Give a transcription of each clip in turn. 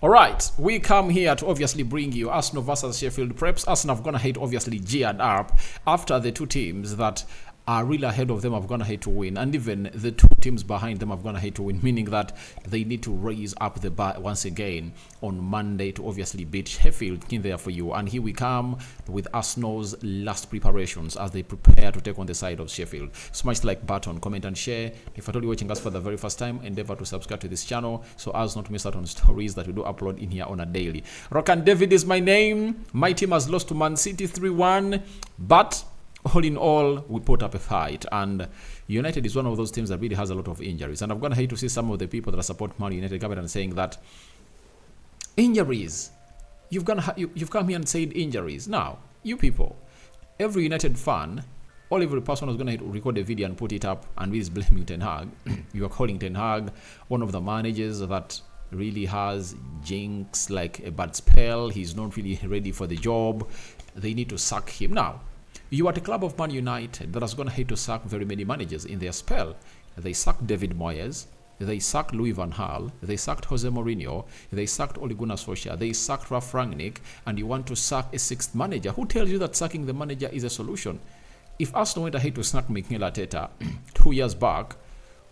All right, we come here to obviously bring you Arsenal versus Sheffield Preps. Arsenal have gone ahead, obviously, geared up after the two teams that are really ahead of them have gone ahead to win, and even the two teams behind them have gone ahead to win, meaning that they need to raise up the bar once again on Monday to obviously beat Sheffield in there for you. And here we come with Arsenal's last preparations as they prepare to take on the side of Sheffield. Smash the like button, comment and share. If at all you're watching us for the very first time, endeavor to subscribe to this channel so as not to miss out on stories that we do upload in here on a daily. Rokani David is my name. My team has lost to Man City 3-1, but all in all, we put up a fight, and United is one of those teams that really has a lot of injuries. And I've gone ahead to see some of the people that support Man United coming and saying that injuries. You've come here and said injuries. Now, you people, every United fan, every person who's going to record a video and put it up and is blaming Ten Hag. You are calling Ten Hag one of the managers that really has jinx, like a bad spell. He's not really ready for the job. They need to sack him. Now, you are the club of Man United that has gone ahead to sack very many managers in their spell. They sacked David Moyes, they sacked Louis van Gaal, they sacked Jose Mourinho, they sacked Ole Gunnar Solskjaer, they sacked Ralf Rangnick, and you want to sack a sixth manager. Who tells you that sacking the manager is a solution? If Arsenal went ahead to sack Mikel Arteta 2 years back,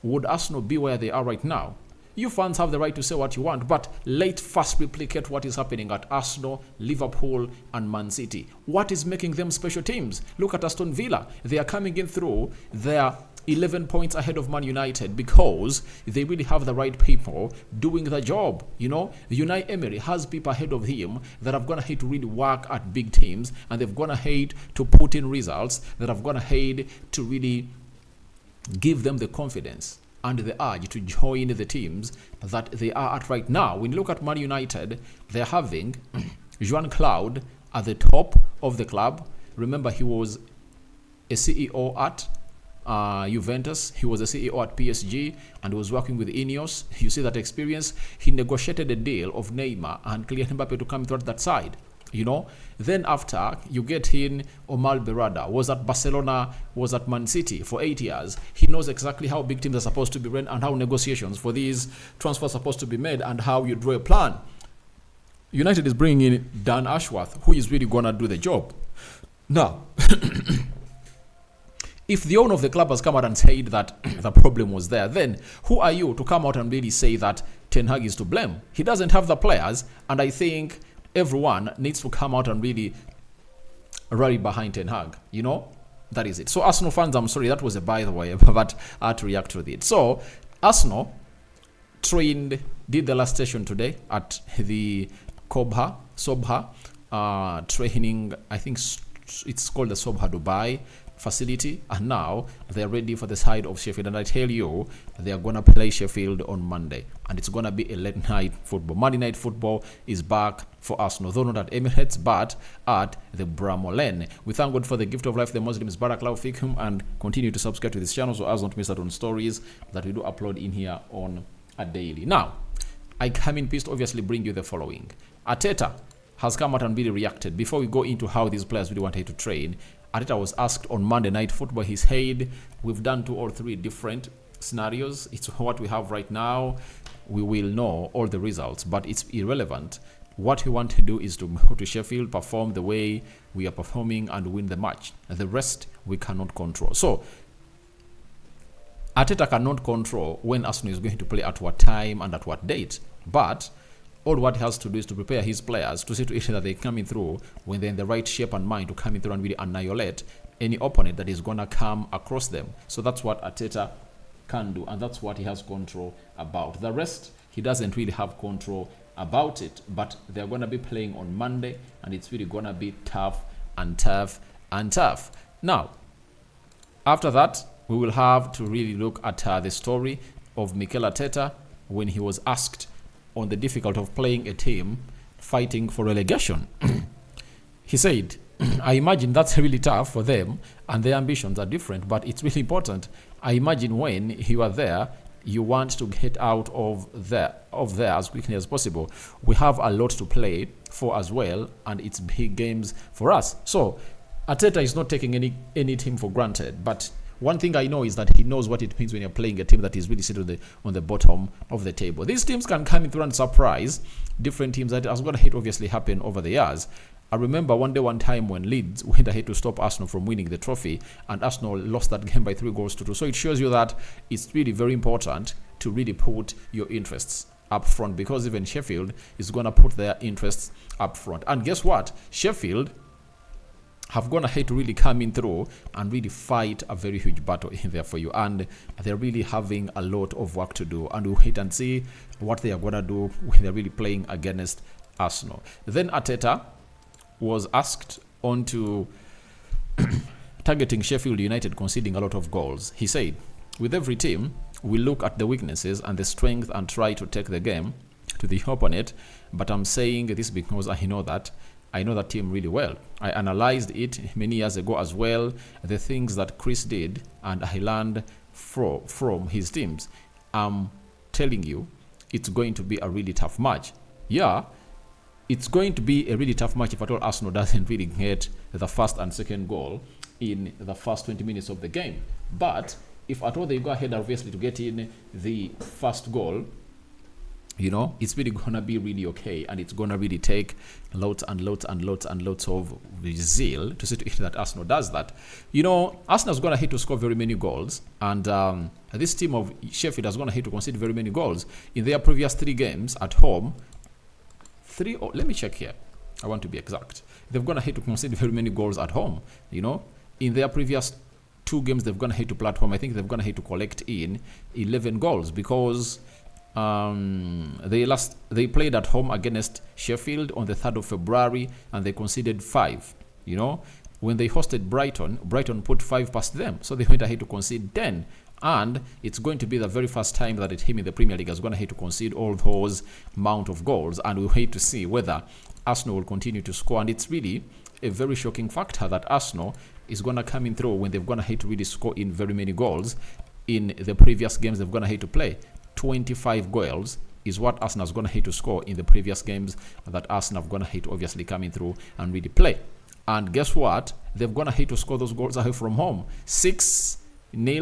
would Arsenal be where they are right now? You fans have the right to say what you want, but let's first replicate what is happening at Arsenal, Liverpool, and Man City. What is making them special teams? Look at Aston Villa. They are coming in through. They are 11 points ahead of Man United because they really have the right people doing the job. You know, Unai Emery has people ahead of him that have gone ahead to really work at big teams, and they've gone ahead to put in results that have gone ahead to really give them the confidence and the urge to join the teams that they are at right now. When you look at Man United, they're having Joan Claude at the top of the club. Remember, he was a CEO at Juventus. He was a CEO at PSG and was working with Ineos. You see that experience. He negotiated a deal of Neymar and Kylian Mbappe to come through that side. You know, then after you get in Omar Berrada, was at Barcelona, was at Man City for 8 years. He knows exactly how big teams are supposed to be run and how negotiations for these transfers are supposed to be made and how you draw a plan. United is bringing in Dan Ashworth, who is really gonna do the job. Now, if the owner of the club has come out and said that the problem was there, then who are you to come out and really say that Ten Hag is to blame? He doesn't have the players, and I think everyone needs to come out and really rally behind Ten Hag. You know, that is it. So Arsenal fans, I'm sorry, that was a by the way, but I had to react to it. So Arsenal did the last session today at the Sobha training, I think it's called the Sobha Dubai facility, and now they're ready for the side of Sheffield. And I tell you, they are gonna play Sheffield on Monday, and it's gonna be a late night football. Monday night football is back for Arsenal, though not at Emirates but at the Bramall Lane. We thank God for the gift of life, the Muslims, Barakallahu Fikum, and continue to subscribe to this channel so as not to miss out on stories that we do upload in here on a daily. Now, I come in peace to obviously bring you the following. Arteta has come out and really reacted. Before we go into how these players really wanted to train, Arteta was asked on Monday Night Football. He said, we've done 2 or 3 different scenarios. It's what we have right now. We will know all the results, but it's irrelevant. What we want to do is to go to Sheffield, perform the way we are performing, and win the match. The rest we cannot control. So Arteta cannot control when Arsenal is going to play at what time and at what date, but all what he has to do is to prepare his players to see to it that they coming through when they're in the right shape and mind to come in through and really annihilate any opponent that is going to come across them. So that's what Arteta can do, and that's what he has control about. The rest, he doesn't really have control about it, but they're going to be playing on Monday, and it's really going to be tough and tough and tough. Now, after that, we will have to really look at the story of Mikel Arteta when he was asked on the difficulty of playing a team fighting for relegation. He said, I imagine that's really tough for them and their ambitions are different, but it's really important. I imagine when you are there, you want to get out of there as quickly as possible. We have a lot to play for as well, and it's big games for us. So Arteta is not taking any team for granted, but one thing I know is that he knows what it means when you're playing a team that is really sitting on the bottom of the table. These teams can come in through and surprise different teams. That has got to hate obviously happen over the years. I remember one time when Leeds went ahead to stop Arsenal from winning the trophy, and Arsenal lost that game by 3-2. So it shows you that it's really very important to really put your interests up front, because even Sheffield is going to put their interests up front. And guess what? Sheffield have gone ahead to really come in through and really fight a very huge battle in there for you, and they're really having a lot of work to do, and we'll wait and see what they are going to do when they're really playing against Arsenal. Then Arteta was asked on to targeting Sheffield United conceding a lot of goals. He said, with every team, we look at the weaknesses and the strength and try to take the game to the opponent, but I'm saying this because I know that team really well. I analyzed it many years ago as well, the things that Chris did, and I learned from his teams. I'm telling you, it's going to be a really tough match. Yeah, it's going to be a really tough match if at all Arsenal doesn't really get the first and second goal in the first 20 minutes of the game. But if at all they go ahead, obviously, to get in the first goal, it's really gonna be really okay, and it's gonna really take lots and lots and lots and lots of zeal to see to it that Arsenal does that. Arsenal's gonna hit to score very many goals, and this team of Sheffield has gonna hit to concede very many goals in their previous 3 games at home. Let me check here. I want to be exact. They've gonna hit to concede very many goals at home. In their previous 2 games, they've gonna hit to platform. I think they've gonna hit to collect in 11 goals because they played at home against Sheffield on the 3rd of February and they conceded 5. When they hosted Brighton put 5 past them, so they went ahead to concede 10. And it's going to be the very first time that a team in the Premier League is going to hate to concede all those amount of goals, and we'll wait to see whether Arsenal will continue to score. And it's really a very shocking factor that Arsenal is going to come in through when they've going to hate to really score in very many goals. In the previous games they've going to hate to play, 25 goals is what Arsenal is going to hate to score in the previous games that Arsenal have going to hate to obviously coming through and really play. And guess what? They've going to hate to score those goals away from home. 6-0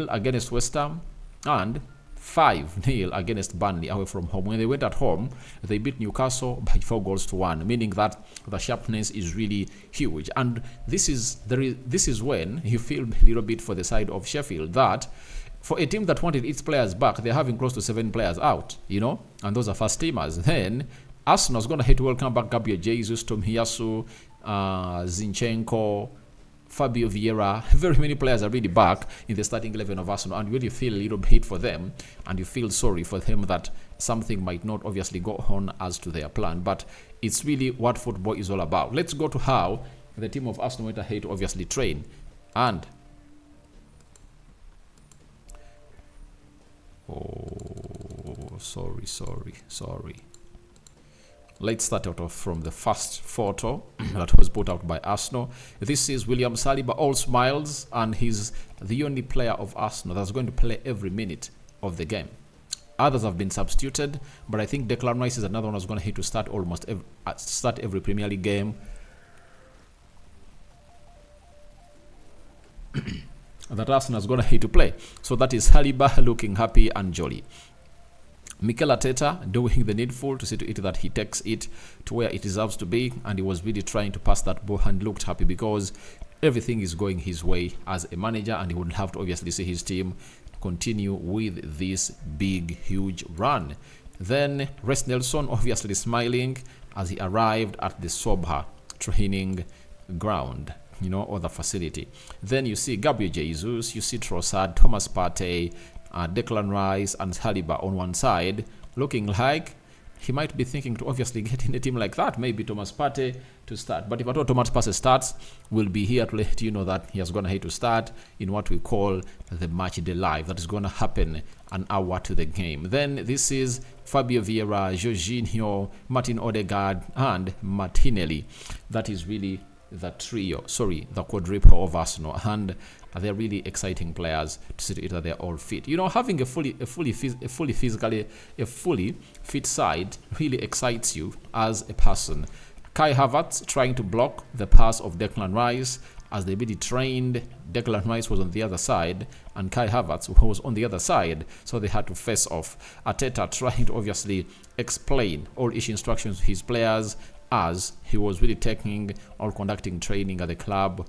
against West Ham and 5-0 against Burnley away from home. When they went at home, they beat Newcastle by 4-1, meaning that the sharpness is really huge. And this is when you feel a little bit for the side of Sheffield that for a team that wanted its players back, they're having close to 7 players out, and those are first teamers. Then Arsenal's going to hate to welcome back Gabriel Jesus, Tomiyasu, Zinchenko, Fabio Vieira. Very many players are really back in the starting 11 of Arsenal, and you really feel a little bit for them, and you feel sorry for them that something might not obviously go on as to their plan. But it's really what football is all about. Let's go to how the team of Arsenal went ahead to obviously train. And sorry. Let's start out of from the first photo that was put out by Arsenal. This is William Saliba, all smiles, and he's the only player of Arsenal that's going to play every minute of the game. Others have been substituted, but I think Declan Rice is another one that's going to hit to start start every Premier League game. That Arsenal is going to hit to play. So that is Saliba looking happy and jolly. Mikel Arteta doing the needful to see to it that he takes it to where it deserves to be, and he was really trying to pass that ball and looked happy because everything is going his way as a manager, and he would have to obviously see his team continue with this big, huge run. Then Reece Nelson obviously smiling as he arrived at the Sobha training ground, or the facility. Then you see Gabriel Jesus, you see Trossard, Thomas Partey, Declan Rice and Saliba on one side, looking like he might be thinking to obviously get in a team like that, maybe Thomas Partey to start. But if at all Thomas Partey starts, we'll be here to let you know that he has gone ahead to start in what we call the match day live. That is going to happen an hour to the game. Then this is Fabio Vieira, Jorginho, Martin Odegaard and Martinelli. That is really the quadruple of Arsenal, and they're really exciting players to see to it that they're all fit. Having a fully fit side really excites you as a person. Kai Havertz trying to block the pass of Declan Rice, as they really trained. Declan Rice was on the other side, and Kai Havertz was on the other side, so they had to face off. Arteta trying to obviously explain all issue instructions to his players as he was really taking or conducting training at the club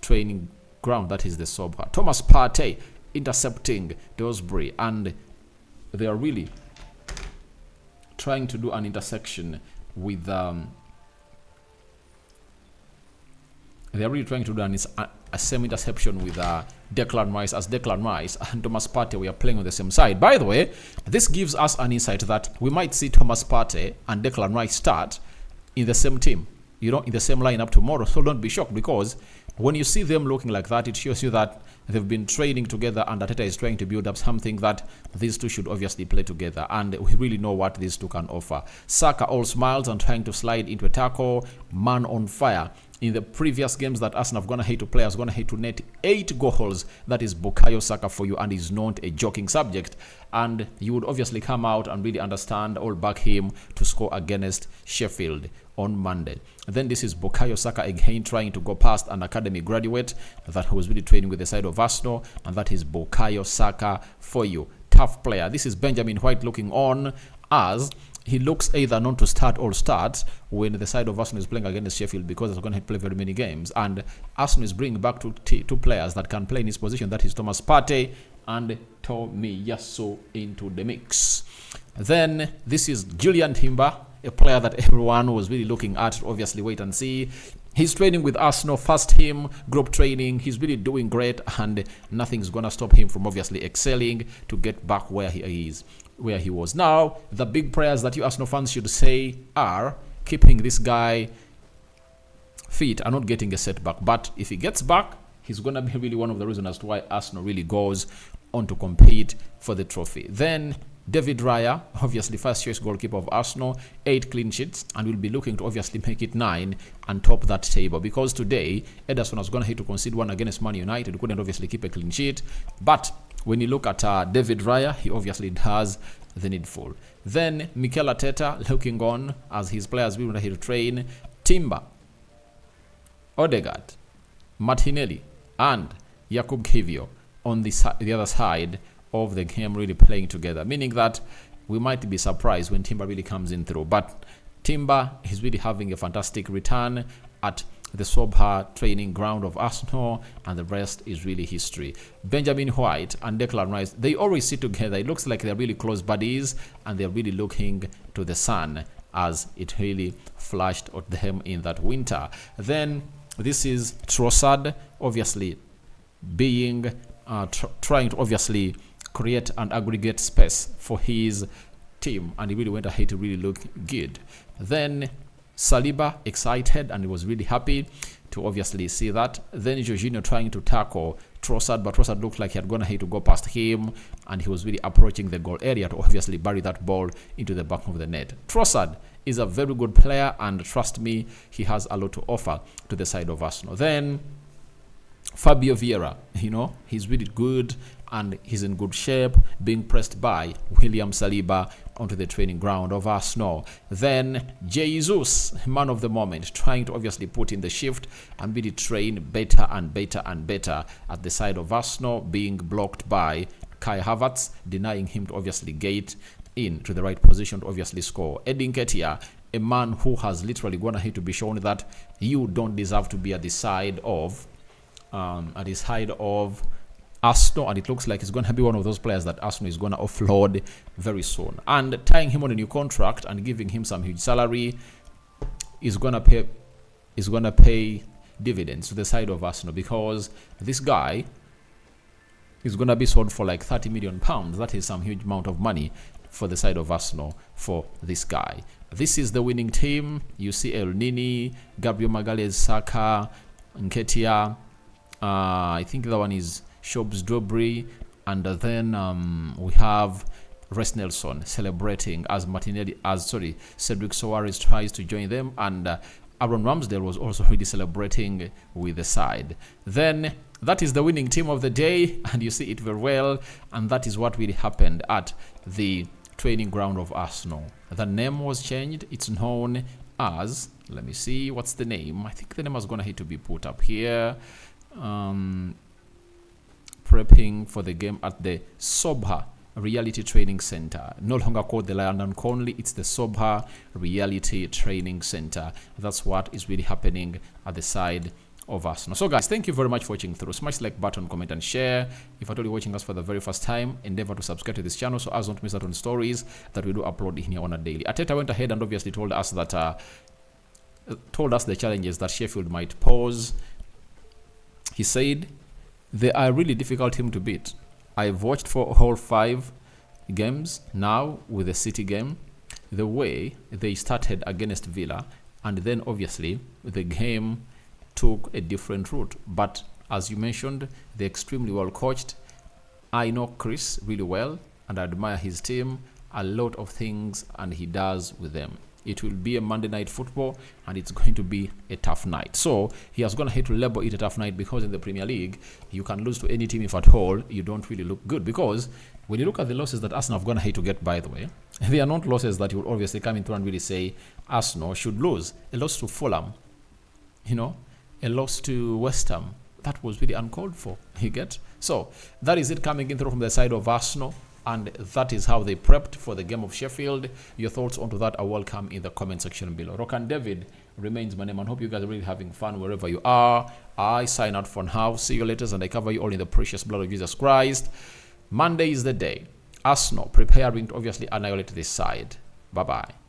training ground, that is the Sobha. Thomas Partey intercepting Dewsbury, and they are really trying to do an intersection with a same interception with Declan Rice, as Declan Rice and Thomas Partey were playing on the same side. By the way, this gives us an insight that we might see Thomas Partey and Declan Rice start in the same team, in the same lineup tomorrow. So don't be shocked, because when you see them looking like that, it shows you that they've been training together, and Arteta is trying to build up something that these two should obviously play together, and we really know what these two can offer. Saka all smiles and trying to slide into a tackle, man on fire. In the previous games that Arsenal have gone ahead to play, has gone ahead to net 8 goals. That is Bukayo Saka for you, and is not a joking subject. And you would obviously come out and really understand or back him to score against Sheffield on Monday. Then this is Bukayo Saka again trying to go past an academy graduate that was really training with the side of Arsenal, and that is Bukayo Saka for you. Tough player. This is Benjamin White looking on, as he looks either not to start or start when the side of Arsenal is playing against Sheffield, because they're going to play very many games. And Arsenal is bringing back two players that can play in his position. That is Thomas Partey and Tomiyasu into the mix. Then this is Julian Timber, a player that everyone was really looking at. Obviously, wait and see. He's training with Arsenal, first team, group training. He's really doing great, and nothing's going to stop him from obviously excelling to get back where he is, where he was. Now, the big prayers that you Arsenal fans should say are keeping this guy fit and not getting a setback. But if he gets back, he's going to be really one of the reasons as to why Arsenal really goes on to compete for the trophy. Then David Raya, obviously first choice goalkeeper of Arsenal, 8 clean sheets, and will be looking to obviously make it 9 and top that table, because today Ederson was going to hit to concede one against Man United. He couldn't obviously keep a clean sheet, but when you look at David Raya, he obviously does the needful. Then Mikel Arteta looking on as his players will here to train. Timber, Odegaard, Martinelli, and Jakub Kiwior on the other side of the game, really playing together, meaning that we might be surprised when Timber really comes in through. But Timber is really having a fantastic return at the Sobha training ground of Arsenal, and the rest is really history. Benjamin White and Declan Rice, they always sit together. It looks like they're really close buddies, and they're really looking to the sun as it really flashed at them in that winter. Then this is Trossard, obviously being trying to obviously create and aggregate space for his team, and he really went ahead to really look good. Then Saliba excited, and he was really happy to obviously see that. Then Jorginho trying to tackle Trossard, but Trossard looked like he had gone ahead to go past him, and he was really approaching the goal area to obviously bury that ball into the back of the net. Trossard is a very good player, and trust me, he has a lot to offer to the side of Arsenal. Then Fabio Vieira, he's really good, and he's in good shape, being pressed by William Saliba onto the training ground of Arsenal. Then Jesus, man of the moment, trying to obviously put in the shift and really train better and better and better at the side of Arsenal, being blocked by Kai Havertz, denying him to obviously get into the right position to obviously score. Edin Ketia, a man who has literally gone ahead to be shown that you don't deserve to be at the side of Arsenal, and it looks like he's going to be one of those players that Arsenal is going to offload very soon. And tying him on a new contract and giving him some huge salary is going to pay dividends to the side of Arsenal, because this guy is going to be sold for like £30 million. That is some huge amount of money for the side of Arsenal for this guy. This is the winning team. You see El Nini, Gabriel Magalhaes, Saka, Nketiah. I think the one is Shobs Dobry, and then we have Res Nelson celebrating as Cedric Soares tries to join them, and Aaron Ramsdale was also really celebrating with the side. Then that is the winning team of the day, and you see it very well, and that is what really happened at the training ground of Arsenal. The name was changed. It's known as, let me see, what's the name? I think the name is going to need to be put up here. Prepping for the game at the Sobha Reality Training Center. No longer called the London Conley, it's the Sobha Reality Training Center. That's what is really happening at the side of Arsenal. So guys, thank you very much for watching through. Smash the like button, comment and share. If you're totally watching us for the very first time, endeavor to subscribe to this channel so as don't miss out on stories that we do upload in here on a daily. Arteta went ahead and obviously told us that the challenges that Sheffield might pose. He said they are really difficult team to beat. I've watched for all 5 games now with the City game, the way they started against Villa, and then obviously the game took a different route. But as you mentioned, they're extremely well coached. I know Chris really well and I admire his team, a lot of things, and he does with them. It will be a Monday night football and it's going to be a tough night. So he has gone ahead to label it a tough night because in the Premier League, you can lose to any team if at all you don't really look good. Because when you look at the losses that Arsenal have gone ahead to get, by the way, they are not losses that you will obviously come in through and really say Arsenal should lose. A loss to Fulham, a loss to West Ham, that was really uncalled for, you get? So that is it coming in through from the side of Arsenal. And that is how they prepped for the game of Sheffield. Your thoughts onto that are welcome in the comment section below. Rokani David remains my name, and hope you guys are really having fun wherever you are. I sign out for now. See you later, and I cover you all in the precious blood of Jesus Christ. Monday is the day. Arsenal preparing to obviously annihilate this side. Bye-bye.